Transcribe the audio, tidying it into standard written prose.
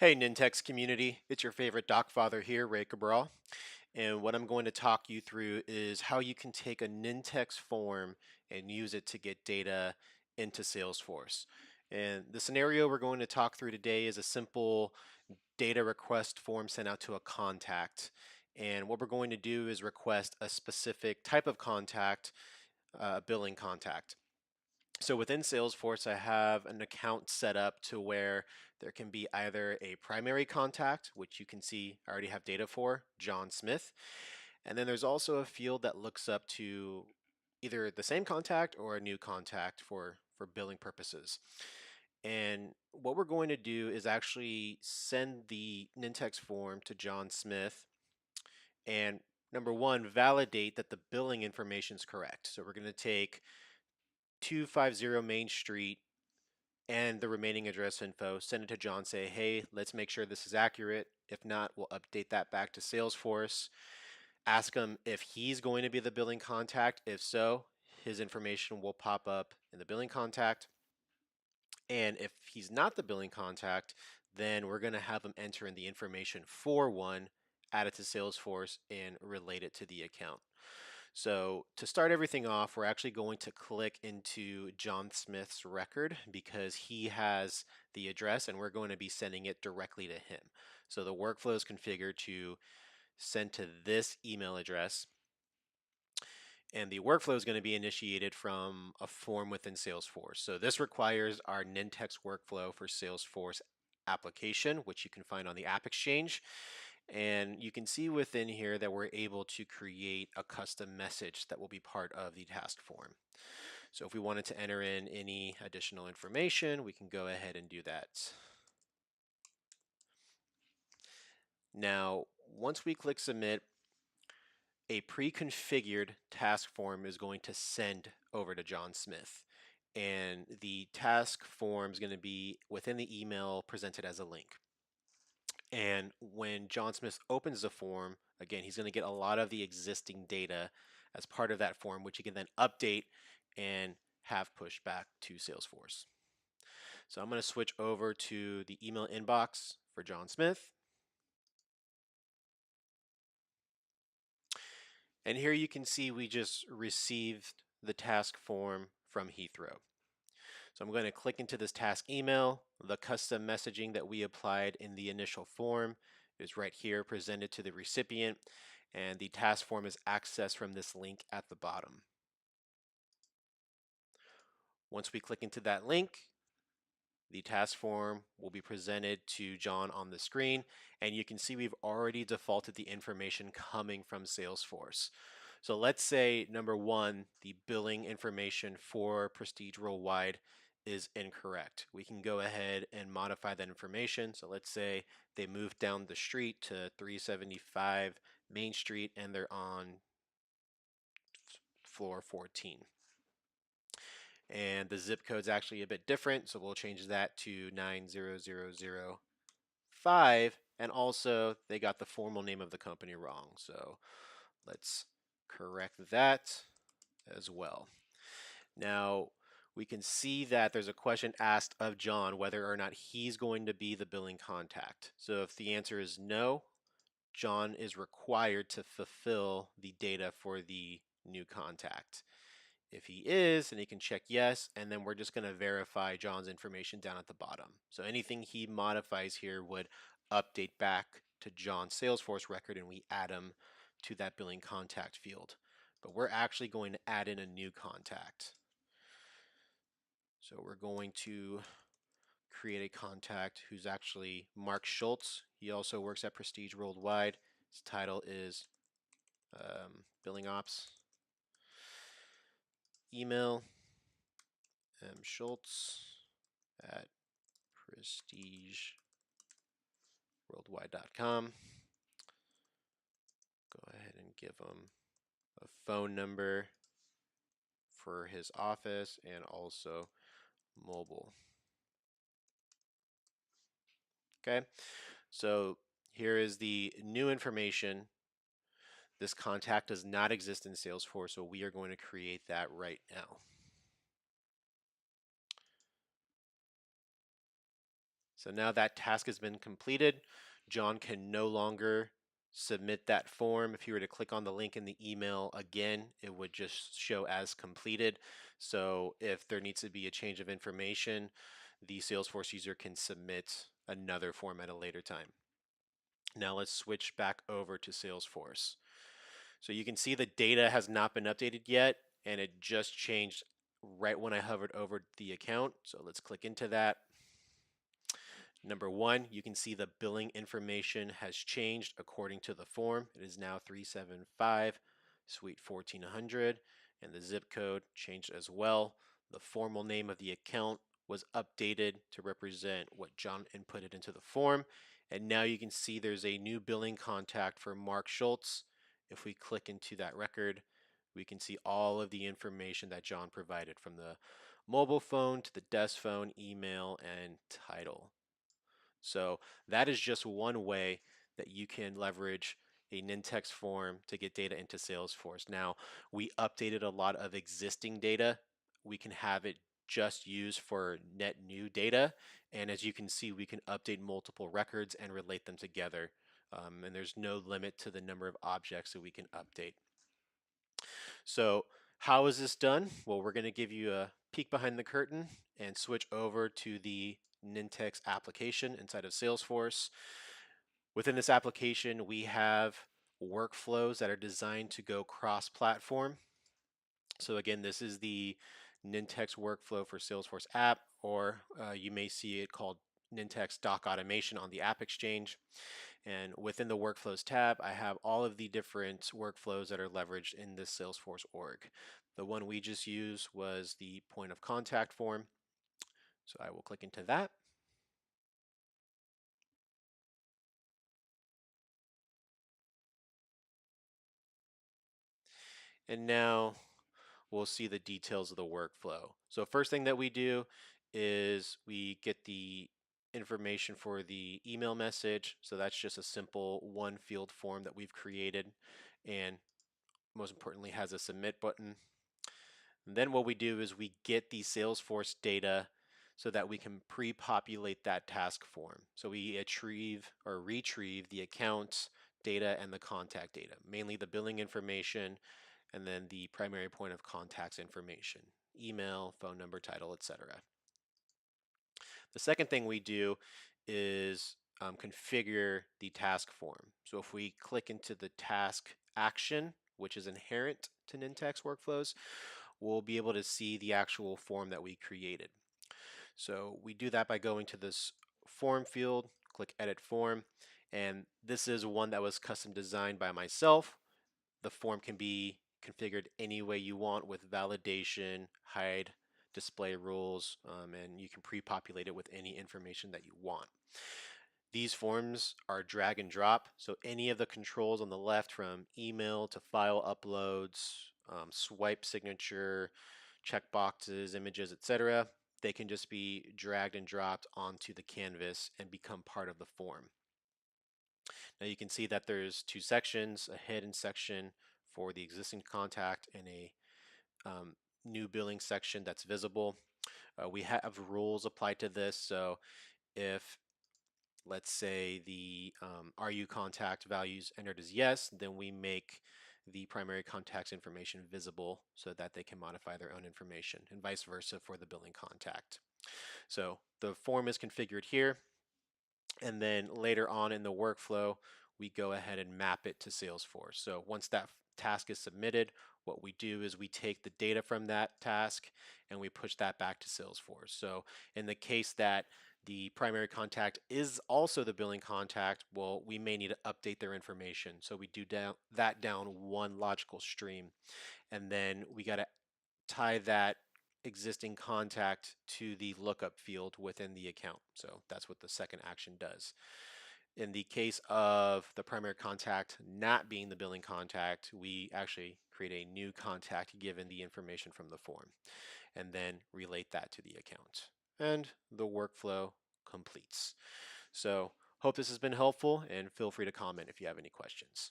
Hey Nintex community, it's your favorite DocFather here, Ray Cabral, and what I'm going to talk you through is how you can take a Nintex form and use it to get data into Salesforce. And the scenario we're going to talk through today is a simple data request form sent out to a contact. And what we're going to do is request a specific type of contact, a billing contact. So within Salesforce, I have an account set up to where there can be either a primary contact, which you can see I already have data for, John Smith, and then there's also a field that looks up to either the same contact or a new contact for billing purposes. And what we're going to do is actually send the Nintex form to John Smith and number one, validate that the billing information is correct. So we're going to take 250 Main Street and the remaining address info, send it to John, say, hey, let's make sure this is accurate. If not, we'll update that back to Salesforce. Ask him if he's going to be the billing contact. If so, his information will pop up in the billing contact. And if he's not the billing contact, then we're going to have him enter in the information for one, add it to Salesforce, and relate it to the account. So to start everything off, we're actually going to click into John Smith's record because he has the address and we're going to be sending it directly to him. So the workflow is configured to send to this email address. And the workflow is going to be initiated from a form within Salesforce. So this requires our Nintex workflow for Salesforce application, which you can find on the App Exchange. And you can see within here that we're able to create a custom message that will be part of the task form. So if we wanted to enter in any additional information, we can go ahead and do that. Now, once we click submit, a pre-configured task form is going to send over to John Smith. And the task form is going to be within the email presented as a link. And when John Smith opens the form, again, he's going to get a lot of the existing data as part of that form, which he can then update and have pushed back to Salesforce. So I'm going to switch over to the email inbox for John Smith. And here you can see we just received the task form from Heathrow. So I'm going to click into this task email. The custom messaging that we applied in the initial form is right here presented to the recipient, and the task form is accessed from this link at the bottom. Once we click into that link, the task form will be presented to John on the screen, and you can see we've already defaulted the information coming from Salesforce. So let's say number one, the billing information for Prestige Worldwide is incorrect. We can go ahead and modify that information. So let's say they moved down the street to 375 Main Street and they're on floor 14. And the zip code's actually a bit different, so we'll change that to 90005. And also, they got the formal name of the company wrong, so let's correct that as well. Now, we can see that there's a question asked of John whether or not he's going to be the billing contact. So if the answer is no, John is required to fulfill the data for the new contact. If he is, then he can check yes, and then we're just going to verify John's information down at the bottom. So anything he modifies here would update back to John's Salesforce record, and we add him to that billing contact field. But we're actually going to add in a new contact. So we're going to create a contact who's actually Mark Schultz. He also works at Prestige Worldwide. His title is Billing Ops. Email mschultz at prestigeworldwide.com. Go ahead and give him a phone number for his office and also mobile. Okay, so here is the new information. This contact does not exist in Salesforce, so we are going to create that right now. So now that task has been completed, John can no longer submit that form. If you were to click on the link in the email again, it would just show as completed. So if there needs to be a change of information, the Salesforce user can submit another form at a later time. Now let's switch back over to Salesforce. So you can see the data has not been updated yet, and it just changed right when I hovered over the account. So let's click into that. Number one, you can see the billing information has changed according to the form. It is now 375 Suite 1400, and the zip code changed as well. The formal name of the account was updated to represent what John inputted into the form. And now you can see there's a new billing contact for Mark Schultz. If we click into that record, we can see all of the information that John provided, from the mobile phone to the desk phone, email, and title. So that is just one way that you can leverage a Nintex form to get data into Salesforce. Now, we updated a lot of existing data. We can have it just used for net new data. And as you can see, we can update multiple records and relate them together. And there's no limit to the number of objects that we can update. So how is this done? Well, we're going to give you a peek behind the curtain and switch over to the Nintex application inside of Salesforce. Within this application, we have workflows that are designed to go cross-platform. So again, this is the Nintex workflow for Salesforce app, or you may see it called Nintex DocAutomation on the App Exchange. And within the Workflows tab, I have all of the different workflows that are leveraged in this Salesforce org. The one we just used was the point of contact form. So I will click into that. And now we'll see the details of the workflow. So first thing that we do is we get the information for the email message. So that's just a simple one field form that we've created, and most importantly has a submit button. And then what we do is we get the Salesforce data so that we can pre-populate that task form. So we retrieve the account data and the contact data, mainly the billing information, and then the primary point of contact's information, email, phone number, title, etc. The second thing we do is configure the task form. So if we click into the task action, which is inherent to Nintex workflows, we'll be able to see the actual form that we created. So we do that by going to this form field, click edit form, and this is one that was custom designed by myself. The form can be configured any way you want with validation, hide, display rules, and you can pre-populate it with any information that you want. These forms are drag and drop, so any of the controls on the left, from email to file uploads, swipe signature, checkboxes, images, etc., they can just be dragged and dropped onto the canvas and become part of the form. Now you can see that there's two sections, a hidden section for the existing contact and a new billing section that's visible. We have rules applied to this, so if, let's say, the RU contact values entered as yes, then we make the primary contact's information visible so that they can modify their own information, and vice versa for the billing contact. So the form is configured here, and then later on in the workflow, we go ahead and map it to Salesforce. So once that task is submitted, what we do is we take the data from that task and we push that back to Salesforce. So in the case that the primary contact is also the billing contact, well, we may need to update their information. So we do that down one logical stream, and then we got to tie that existing contact to the lookup field within the account. So that's what the second action does. In the case of the primary contact not being the billing contact, we actually create a new contact given the information from the form, and then relate that to the account. And the workflow completes. So hope this has been helpful, and feel free to comment if you have any questions.